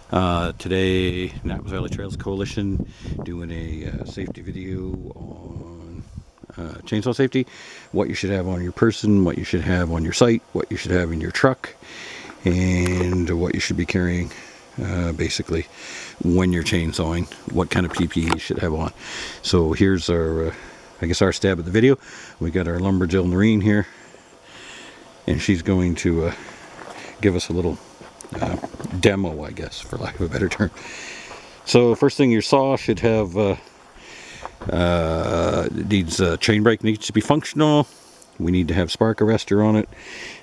Today, Annapolis Valley Trails Coalition doing a safety video on chainsaw safety, what you should have on your person, what you should have on your site, what you should have in your truck, and what you should be carrying basically when you're chainsawing, what kind of PPE you should have on. So here's our, I guess our stab at the video. We got our lumberjill Noreen here, and she's going to give us a little demo, I guess, for lack of a better term. So first thing, your saw should have chain brake needs to be functional. We need to have spark arrestor on it.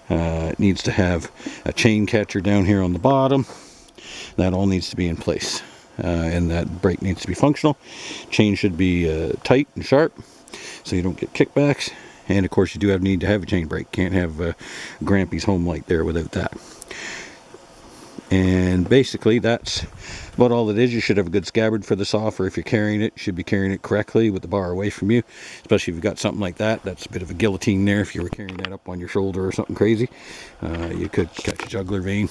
It needs to have a chain catcher down here on the bottom. That all needs to be in place, and that brake needs to be functional. Chain should be tight and sharp so you don't get kickbacks. And of course you do need to have a chain brake. Can't have Grampy's home light there without that. And basically that's about all it is. You should have a good scabbard for the saw, for if you're carrying it, you should be carrying it correctly with the bar away from you, especially if you've got something like that. That's a bit of a guillotine there. If you were carrying that up on your shoulder or something crazy, you could catch a jugular vein.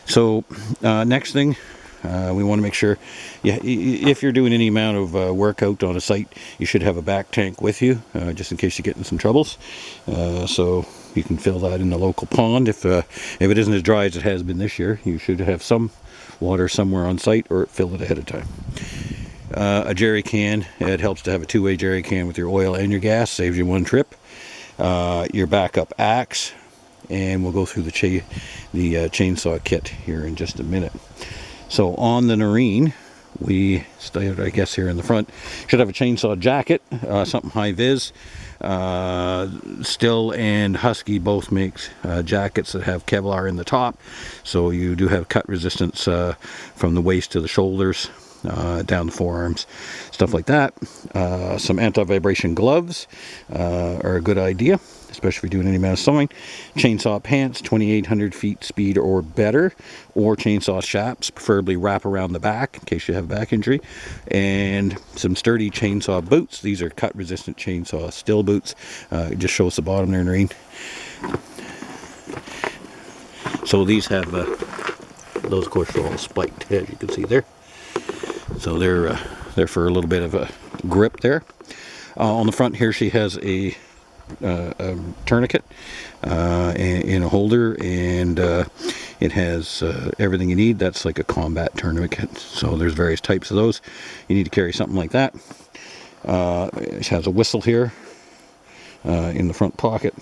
So next thing, we want to make sure, if you're doing any amount of workout on a site, you should have a back tank with you, just in case you get in some troubles. So you can fill that in the local pond. If it isn't as dry as it has been this year, you should have some water somewhere on site, or fill it ahead of time. A jerry can, it helps to have a two-way jerry can with your oil and your gas, saves you one trip. Your backup axe, and we'll go through the chainsaw kit here in just a minute. So on the Noreen, we started, I guess, here in the front, should have a chainsaw jacket, something high vis. Still and Husky both makes jackets that have Kevlar in the top, so you do have cut resistance from the waist to the shoulders, down the forearms, stuff like that. Some anti-vibration gloves are a good idea, especially if you're doing any amount of sawing. Chainsaw pants, 2,800 feet speed or better, or chainsaw straps, preferably wrap around the back in case you have a back injury. And some sturdy chainsaw boots. These are cut resistant chainsaw steel boots. It just shows the bottom there, Noreen. So these have those, of course, are all spiked, as you can see there. So they're for a little bit of a grip there. On the front here, she has a tourniquet in a holder, and it has everything you need. That's like a combat tourniquet, so there's various types of those. You need to carry something like that. It has a whistle here in the front pocket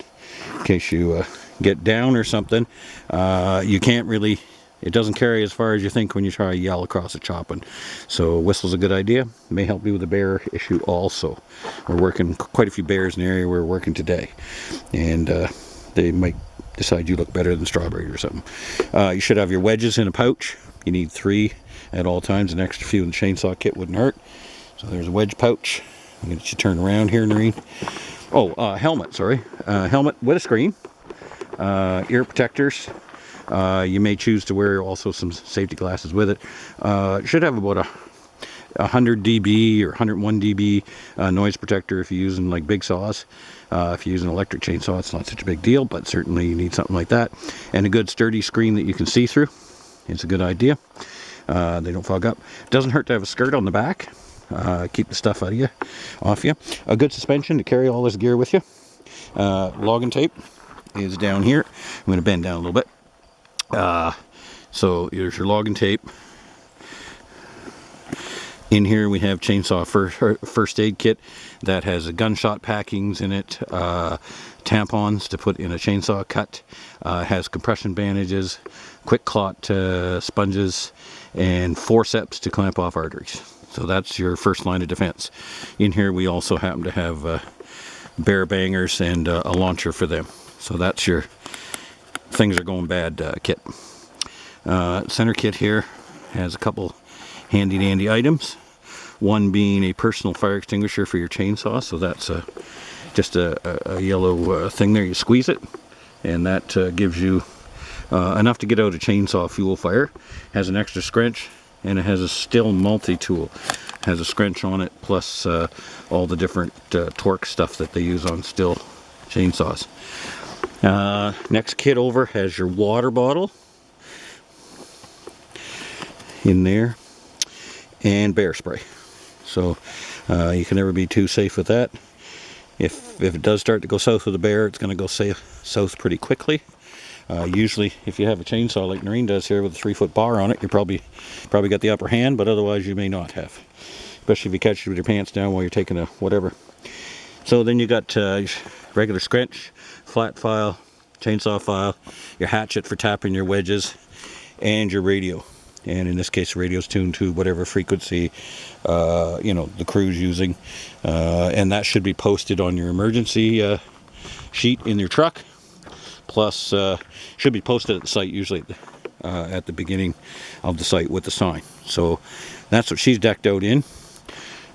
in case you get down or something. You can't really, it doesn't carry as far as you think when you try to yell across a chopping. So whistle's a good idea. It may help you with the bear issue also. We're working quite a few bears in the area where we're working today, and they might decide you look better than Strawberry or something. You should have your wedges in a pouch. You need 3 at all times. An extra few in the chainsaw kit wouldn't hurt. So there's a wedge pouch. I'm going to get you turned around here, Noreen. Oh, helmet, sorry. Helmet with a screen. Ear protectors. You may choose to wear also some safety glasses with it. It should have about a 100 dB or 101 dB noise protector if you're using like big saws. If you're using an electric chainsaw, it's not such a big deal, but certainly you need something like that. And a good sturdy screen that you can see through. It's a good idea. They don't fog up. Doesn't hurt to have a skirt on the back. Keep the stuff off you. A good suspension to carry all this gear with you. Logging tape is down here. I'm going to bend down a little bit. So here's your logging tape. In here we have chainsaw first aid kit that has gunshot packings in it, tampons to put in a chainsaw cut, has compression bandages, quick clot sponges, and forceps to clamp off arteries. So that's your first line of defense. In here we also happen to have bear bangers and a launcher for them. So that's your things are going bad kit. Center kit here has a couple handy dandy items. One being a personal fire extinguisher for your chainsaw. So that's just a yellow thing there. You squeeze it, and that gives you enough to get out a chainsaw fuel fire. Has an extra scrunch, and it has a still multi-tool. Has a scrunch on it, plus all the different torque stuff that they use on still chainsaws. Next kit over has your water bottle. in there, and bear spray. So you can never be too safe with that. If it does start to go south with the bear, it's going to go south pretty quickly. Usually, if you have a chainsaw like Noreen does here with a 3-foot bar on it, you probably got the upper hand, but otherwise you may not have. Especially if you catch it with your pants down while you're taking a whatever. So then you got regular scratch, flat file, chainsaw file, your hatchet for tapping your wedges, and your radio. And in this case, the radio's tuned to whatever frequency the crew's using, and that should be posted on your emergency sheet in your truck. Plus, should be posted at the site, usually at the beginning of the site with the sign. So that's what she's decked out in,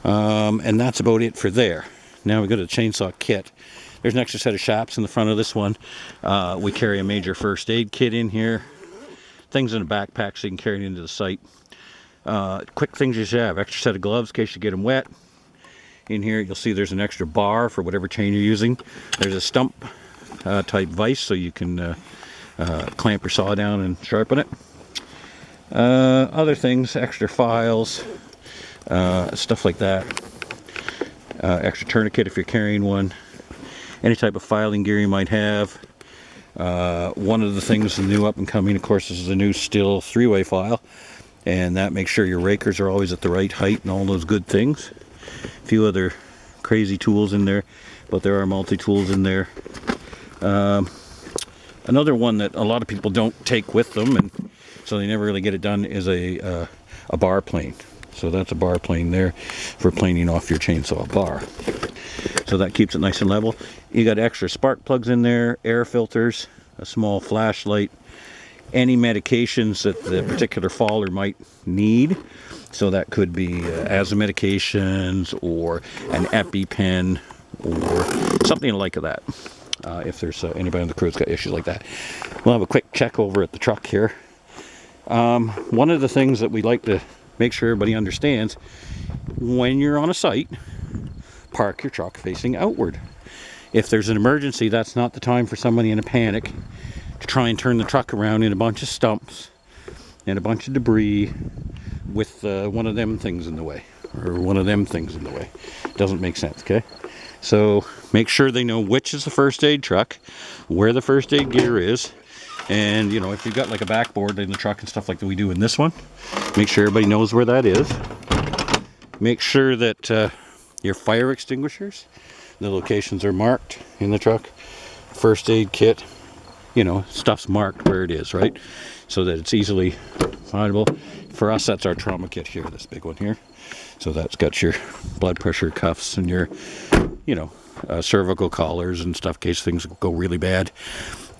and that's about it for there. Now we go to the chainsaw kit. There's an extra set of shafts in the front of this one. We carry a major first aid kit in here. Things in a backpack so you can carry it into the site. Quick things you should have. Extra set of gloves in case you get them wet. In here you'll see there's an extra bar for whatever chain you're using. There's a stump type vise so you can clamp your saw down and sharpen it. Other things, extra files, stuff like that. Extra tourniquet if you're carrying one. Any type of filing gear you might have. One of the things, the new up and coming, of course, is the new Stihl 3-way file, and that makes sure your rakers are always at the right height and all those good things. A few other crazy tools in there, but there are multi-tools in there. Another one that a lot of people don't take with them, and so they never really get it done, is a bar plane. So that's a bar plane there for planing off your chainsaw bar. So that keeps it nice and level. You got extra spark plugs in there, air filters, a small flashlight, any medications that the particular faller might need. So that could be asthma medications or an EpiPen or something like that. If there's anybody on the crew that's got issues like that. We'll have a quick check over at the truck here. One of the things that we like to make sure everybody understands, when you're on a site, park your truck facing outward. If there's an emergency, that's not the time for somebody in a panic to try and turn the truck around in a bunch of stumps and a bunch of debris with one of them things in the way, or one of them things in the way. Doesn't make sense, okay? So make sure they know which is the first aid truck, where the first aid gear is, and if you've got like a backboard in the truck and stuff like that we do in this one, make sure everybody knows where that is. Make sure that your fire extinguishers, the locations are marked in the truck. First aid kit, stuff's marked where it is, right? So that it's easily findable. For us, that's our trauma kit here, this big one here. So that's got your blood pressure cuffs and your, cervical collars and stuff in case things go really bad.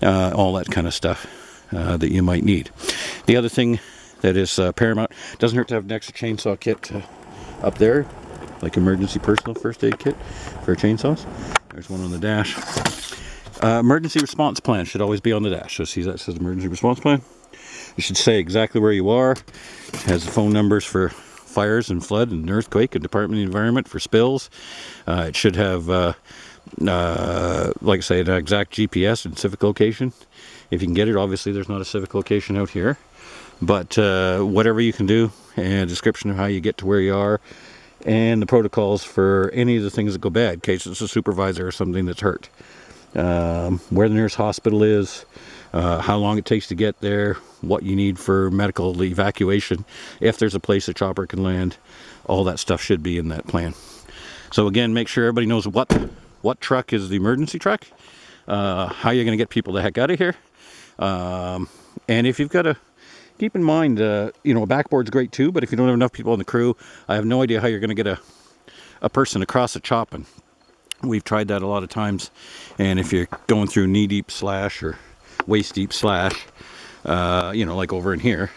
All that kind of stuff that you might need. The other thing that is paramount, doesn't hurt to have an extra chainsaw kit up there, like emergency personal first aid kit for chainsaws. There's one on the dash. Emergency response plan should always be on the dash. So see that says emergency response plan. You should say exactly where you are. It has the phone numbers for fires and flood and earthquake and Department of the Environment for spills. It should have, like I say, an exact GPS and civic location. If you can get it, obviously there's not a civic location out here. But whatever you can do, and a description of how you get to where you are, and the protocols for any of the things that go bad, in case it's a supervisor or something that's hurt. Where the nearest hospital is, how long it takes to get there, what you need for medical evacuation, if there's a place a chopper can land, all that stuff should be in that plan. So again, make sure everybody knows what truck is the emergency truck, how you're going to get people the heck out of here, and if you've got to keep in mind, a backboard's great too, but if you don't have enough people on the crew, I have no idea how you're going to get a person across a chopping. We've tried that a lot of times, and if you're going through knee-deep slash or waist-deep slash, like over in here,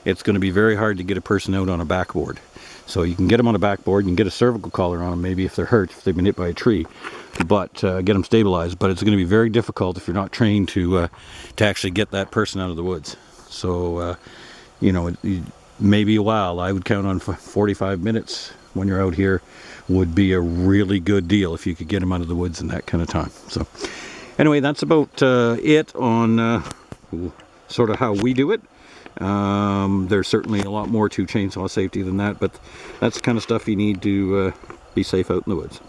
it's going to be very hard to get a person out on a backboard. So you can get them on a backboard, you can get a cervical collar on them, maybe if they're hurt, if they've been hit by a tree, but get them stabilized. But it's going to be very difficult if you're not trained to actually get that person out of the woods. So, maybe a while. I would count on 45 minutes when you're out here would be a really good deal if you could get them out of the woods in that kind of time. So, anyway, that's about it on sort of how we do it. There's certainly a lot more to chainsaw safety than that, but that's the kind of stuff you need to be safe out in the woods.